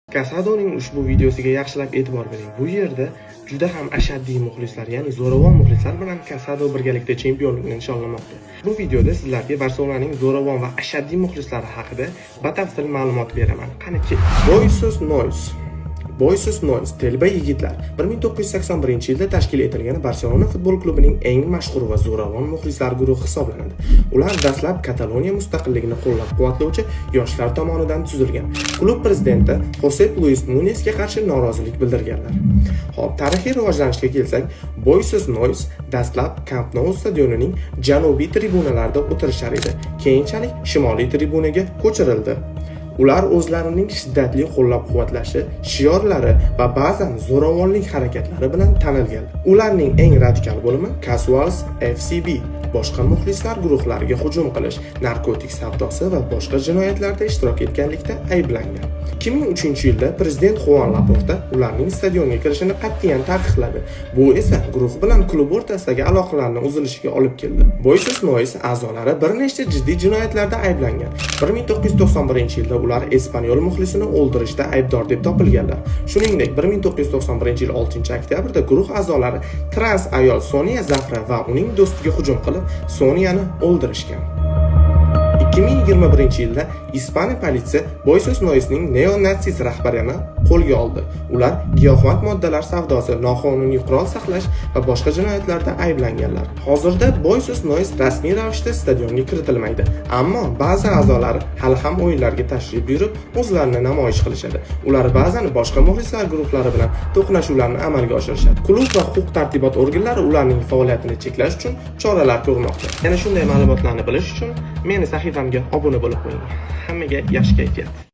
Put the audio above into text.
Casadoning ushbu videosiga yaxshilab e'tibor bering. Bu yerda juda ham ashaddiy muxlislar, ya'ni zo'ravon muxlislar bilan Casado birgalikda chempionlikni nishonlamoqda. Bu videoda sizlarga Barselonaning zo'ravon va ashaddiy muxlislari haqida batafsil ma'lumot beraman. Qani Boysus Nois telba yigitlar 1981-yilda tashkil etilgan Barselona futbol klubining eng mashhur va zo'ravon muxlislar guruhi hisoblanadi. Ular dastlab Kataloniya mustaqilligini qo'llab-quvvatlovchi yoshlar tomonidan tuzilgan. Klub prezidenti Josep Luis Nunesga qarshi norozilik bildirganlar. Xo'p, tarixiy rivojlanishga kelsak, Boysus Nois dastlab Camp Nou stadionining janubiy tribunalarida o'tirishar edi. Keyinchalik shimoliy tribunaga ko'chirildi. Ular o'zlarining shiddatli qo'llab-quvvatlashi, shiorlari va ba'zan zo'ravonlik harakatlari bilan tanilgan. Ularning eng radikal bo'limi Casuals FCB boshqa muxlislar guruhlariga hujum qilish, narkotik savdosi va boshqa jinoyatlarda ishtirok etganlikda ayblangan. 2003-yilda prezident Juan Laporta ularning stadionga kirishini qat'iyan taqiqladi. Bu esa guruh bilan klub o'rtasidagi aloqalarning uzilishiga olib keldi. Boysus Nois a'zolari bir nechta jiddiy jinoyatlarda ayblangan. 1991-yilda ular Espanyol muxlisini o'ldirishda aybdor deb topilganlar. Shuningdek, 1991-yil 6-oktyabrda guruh a'zolari trans ayol Sonia Zafra va uning do'stiga hujum qilib, Soniani o'ldirishgan. 2021-yilda Ispaniya politsiyasi Boysus Noisning neonatsist rahbarini qo'lga oldi. Ular giyohvand moddalar savdosi, noqonuniy qurol saqlash va boshqa jinoyatlarda ayblanganlar. Hozirda Boysus Nois rasmiy ravishda stadionga kiritilmaydi, ammo ba'zi a'zolari hali ham o'yinlarga tashrif buyurib, o'zlarini namoyish qilishadi. Ular ba'zan boshqa muxlislar guruhlari bilan to'qnashuvlarni amalga oshirishadi. Klub va huquq-tartibot organlari ularning faoliyatini cheklash uchun choralar ko'rmoqda. Yana shunday ma'lumotlarni bilish uchun meni sahifamga obuna bo'lib qo'ying. Hammaga yaxshi kayfiyat.